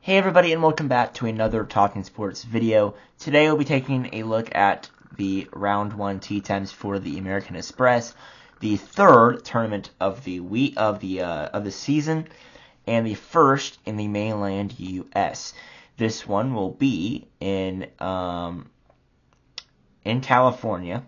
Hey everybody, and welcome back to another Talking Sports video. Today we'll be taking a look at the round 1 tee times for the American Express, the third tournament of the season, and the first in the mainland U.S. This one will be in California.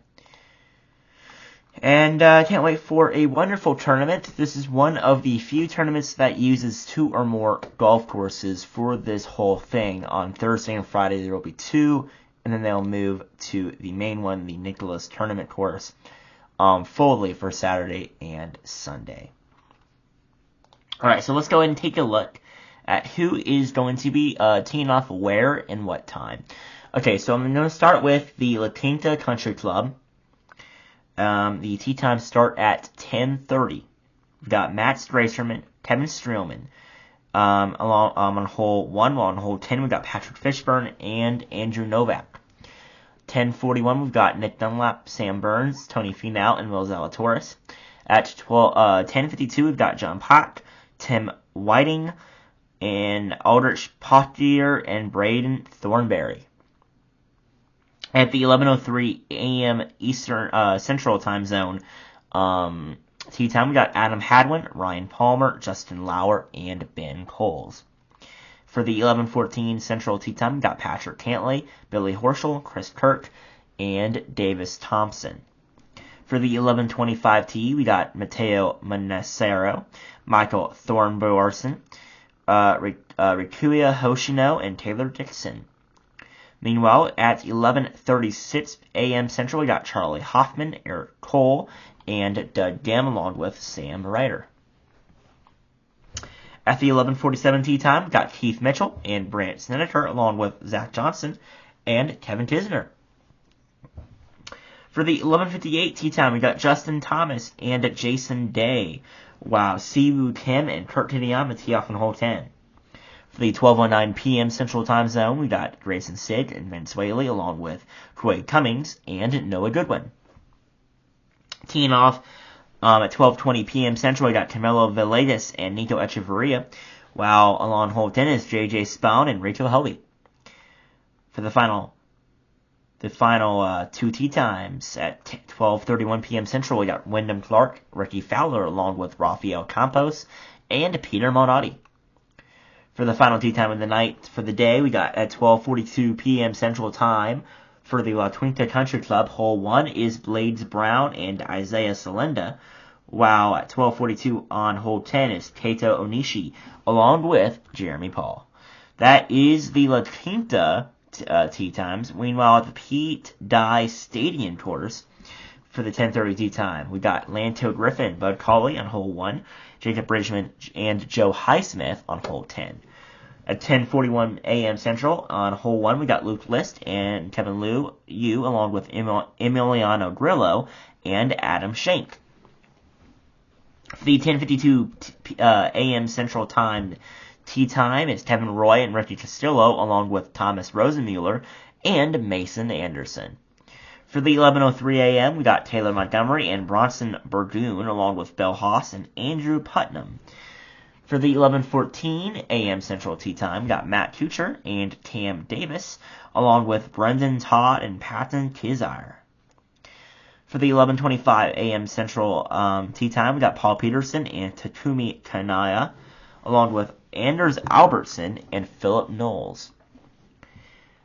And I can't wait for a wonderful tournament. This is one of the few tournaments that uses 2 or more golf courses for this whole thing. On Thursday and Friday there will be 2, and then they'll move to the main one, the Nicholas Tournament course, fully for Saturday and Sunday. Alright, so let's go ahead and take a look at who is going to be teeing off where and what time. Okay, so I'm going to start with the La Quinta Country Club. The tee times start at 10:30. We've got Matt Straserman, Kevin Streelman, on hole 1. While on hole 10, we've got Patrick Fishburne and Andrew Novak. 10:41, we've got Nick Dunlap, Sam Burns, Tony Finau, and Will Zalatoris. At 10:52, we've got John Pak, Tim Whiting, and Aldrich Pottier, and Braden Thornberry. At the 11:03 a.m. Eastern Central Time Zone tee time, we got Adam Hadwin, Ryan Palmer, Justin Lauer, and Ben Coles. For the 11:14 Central tee time, we got Patrick Cantlay, Billy Horschel, Chris Kirk, and Davis Thompson. For the 11:25 tee, we got Matteo Manacero, Michael Thornborson, Rikuya Hoshino, and Taylor Dixon. Meanwhile, at 11:36 a.m. Central, we got Charlie Hoffman, Eric Cole, and Doug Gem, along with Sam Ryder. At the 11:47 tee time, we got Keith Mitchell and Brant Snedeker, along with Zach Johnson and Kevin Kisner. For the 11:58 tee time, we got Justin Thomas and Jason Day, while Siwoo Kim and Kurt Kitayama tee off on hole 10. For the 12:09 p.m. Central Time Zone, we got Grayson Sigg and Vince Whaley, along with Troy Cummings and Noah Goodwin. Teeing off at 12:20 p.m. Central, we got Camilo Villegas and Nico Echeverria, while along hole 10 is J.J. Spawn and Rachel Helby. For the final 2 tee times at 12:31 p.m. Central, we got Wyndham Clark, Ricky Fowler, along with Rafael Campos and Peter Malnati. For the final tee time of the night for the day, we got at 12:42 p.m. Central Time for the La Quinta Country Club. Hole 1 is Blades Brown and Isaiah Salenda, while at 12:42 on hole 10 is Keito Onishi, along with Jeremy Paul. That is the La Quinta tee times. Meanwhile, at the Pete Dye Stadium course for the 10:30 tee time, we got Lanto Griffin, Bud Cauley on hole 1, Jacob Bridgman and Joe Highsmith on hole 10. At 10:41 a.m. Central on hole 1, we got Luke List and Kevin Yu, along with Emiliano Grillo and Adam Schenk. For the 10:52 a.m. Central Time tee time, it's Kevin Roy and Ricky Castillo, along with Thomas Rosenmuller and Mason Anderson. For the 11:03 a.m., we got Taylor Montgomery and Bronson Burgoon, along with Bill Haas and Andrew Putnam. For the 11:14 a.m. Central tee time, we got Matt Kuchar and Cam Davis, along with Brendan Todd and Patton Kizzire. For the 11:25 a.m. Central tee time, we got Paul Peterson and Takumi Kanaya, along with Anders Albertson and Philip Knowles.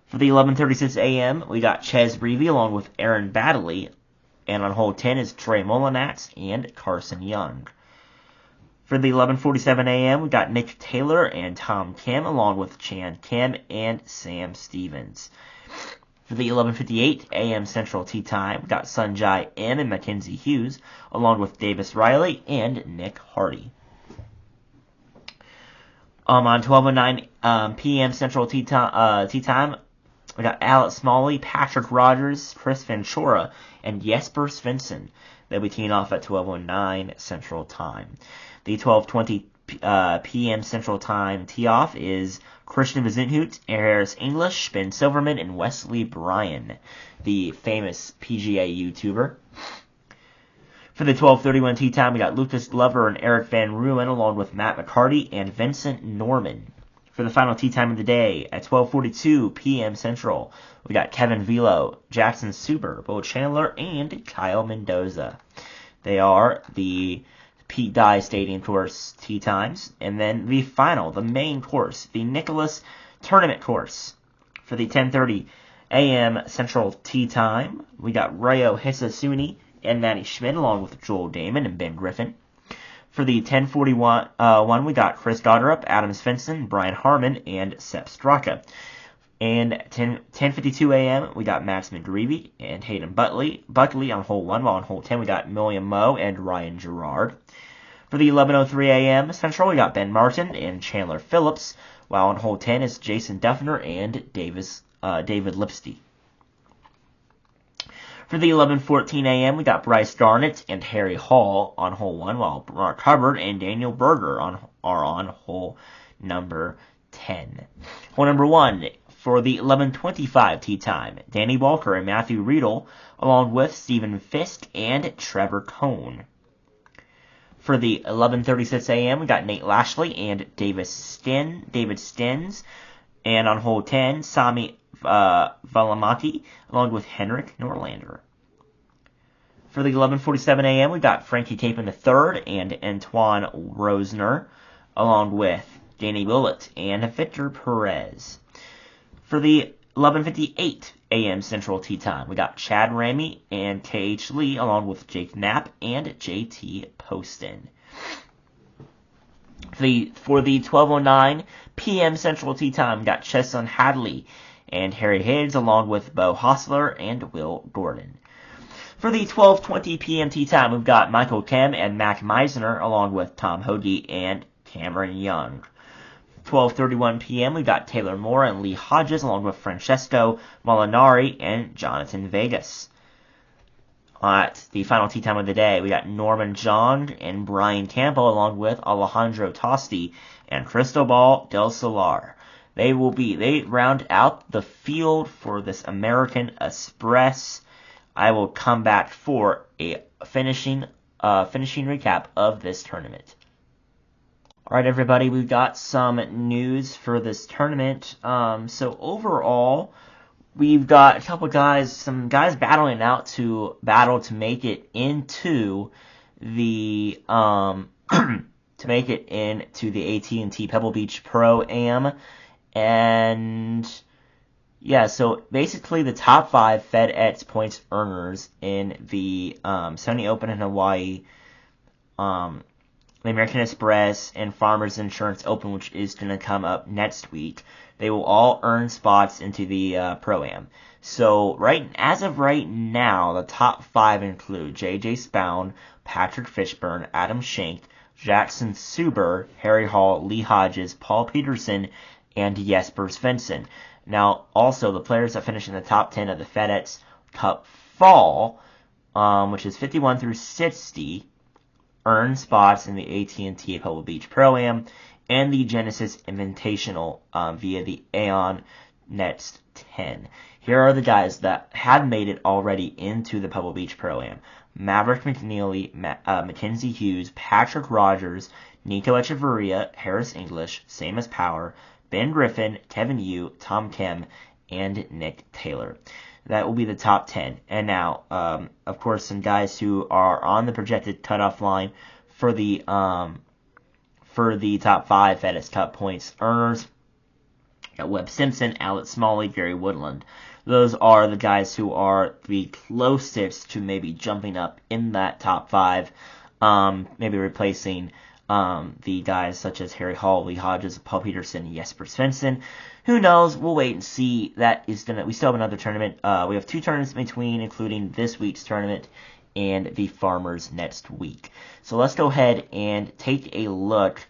For the 11:36 a.m., we got Ches Reavie along with Aaron Baddeley, and on hole 10 is Trey Mullinax and Carson Young. For the 11:47 a.m., we got Nick Taylor and Tom Kim, along with Chan Kim and Sam Stevens. For the 11:58 a.m. Central tee time, we got Sunjai M and Mackenzie Hughes, along with Davis Riley and Nick Hardy. On 12:09 p.m. Central tee time, we got Alex Smalley, Patrick Rogers, Chris Ventura, and Jesper Svensson. They'll be teeing off at 12:09 Central Time. The 12:20 p.m. Central Time tee-off is Christian Bezuidenhout, Harris English, Ben Silverman, and Wesley Bryan, the famous PGA YouTuber. For the 12:31 tee time, we got Lucas Glover and Eric Van Ruin, along with Matt McCarty and Vincent Norman. For the final tee time of the day at 12:42 p.m. Central, we got Kevin Velo, Jackson Suber, Bo Chandler, and Kyle Mendoza. They are the Pete Dye Stadium course tee times. And then the final, the main course, the Nicholas Tournament course. For the 10:30 a.m. Central tee time, we got Ryo Hisasuni and Matty Schmidt along with Joel Damon and Ben Griffin. For the 10:41 we got Chris Gotterup, Adam Svensson, Brian Harmon, and Sepp Straka. And 10:52 a.m. we got Max McGreevy and Hayden Buckley on hole 1, while on hole 10 we got William Moe and Ryan Gerard. For the 11:03 a.m. Central, we got Ben Martin and Chandler Phillips, while on hole 10 is Jason Duffner and David Lipsty. For the 11:14 a.m., we got Bryce Garnett and Harry Hall on hole 1, while Mark Hubbard and Daniel Berger are on hole number 10. Hole number 1, for the 11:25 tee time, Danny Walker and Matthew Riedel, along with Stephen Fisk and Trevor Cohn. For the 11:36 a.m., we got Nate Lashley and David Stens, and on hole 10, Sami Valimaki, along with Henrik Norlander. For the 11:47 a.m., we got Frankie Capon III and Antoine Rosner, along with Danny Willett and Victor Perez. For the 11:58 a.m. Central Tee Time, we got Chad Ramey and K.H. Lee, along with Jake Knapp and J.T. Poston. For the 12:09 p.m. Central Tee Time, we got Chesson Hadley and Harry Higgs, along with Bo Hostler and Will Gordon. For the 12:20 p.m. tee time, we've got Michael Kim and Mac Meisner, along with Tom Hoagie and Cameron Young. 12:31 p.m., we've got Taylor Moore and Lee Hodges, along with Francesco Molinari and Jonathan Vegas. At the final tee time of the day, we got Norman John and Brian Campbell, along with Alejandro Tosti and Cristobal del Solar. They round out the field for this American Express. I will come back for a finishing recap of this tournament. Alright, everybody, we've got some news for this tournament. So overall, we've got a couple guys, some guys battling to make it into the AT&T Pebble Beach Pro-Am. And yeah, so basically the top 5 FedEx points earners in the Sony Open in Hawaii, the American Express, and Farmers Insurance Open, which is going to come up next week, they will all earn spots into the Pro-Am. So as of right now, the top 5 include J.J. Spound, Patrick Fishburne, Adam Schenk, Jackson Suber, Harry Hall, Lee Hodges, Paul Peterson, and Jesper Svensson. Now, also, the players that finish in the top 10 of the FedEx Cup Fall, which is 51 through 60, earn spots in the AT&T Pebble Beach Pro-Am and the Genesis Invitational via the Aon Next 10. Here are the guys that have made it already into the Pebble Beach Pro-Am: Maverick McNeely, Mackenzie Hughes, Patrick Rogers, Nico Echeverria, Harris English, Seamus Power, Ben Griffin, Kevin Yu, Tom Kim, and Nick Taylor. That will be the top 10. And now, of course, some guys who are on the projected cutoff line for the top 5 FedEx Cup points earners: Webb Simpson, Alex Smalley, Gary Woodland. Those are the guys who are the closest to maybe jumping up in that top 5, maybe replacing the guys such as Harry Hall, Lee Hodges, Paul Peterson, Jesper Svensson. Who knows? We'll wait and see. We still have another tournament. We have 2 tournaments in between, including this week's tournament and the Farmers next week. So let's go ahead and take a look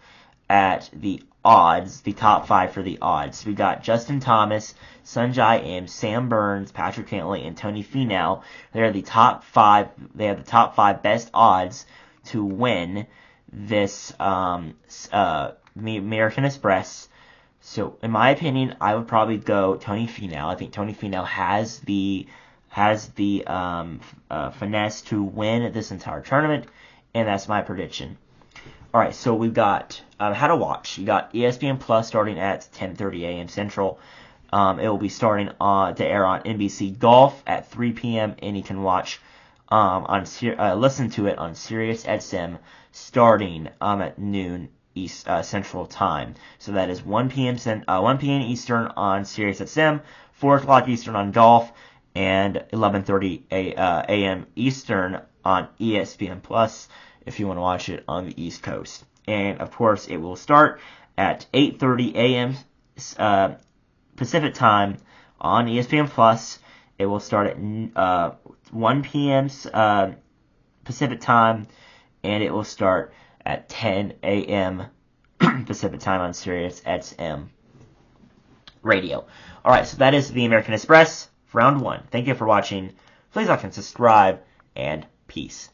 at the odds, the top 5 for the odds. We got Justin Thomas, Sunjay M, Sam Burns, Patrick Cantley, and Tony Finau. They are the top 5. They have the top 5 best odds to win this American Express. So in my opinion, I would probably go Tony Finau. I think Tony Finau has the finesse to win this entire tournament, and that's my prediction. All right, so we've got how to watch. You got ESPN Plus starting at 10:30 a.m. Central. It will be starting to air on NBC Golf at 3 p.m. and you can watch listen to it on Sirius XM starting at noon East Central Time. So that is 1 p.m. 1 p.m. Eastern on Sirius XM, 4 o'clock Eastern on Golf, and 11:30 a.m. Eastern on ESPN Plus if you want to watch it on the East Coast. And of course, it will start at 8:30 a.m. Pacific Time on ESPN Plus. It will start at 1 p.m. Pacific Time, and it will start at 10 a.m. Pacific Time on Sirius XM Radio. All right, so that is the American Express for round 1. Thank you for watching. Please like and subscribe, and peace.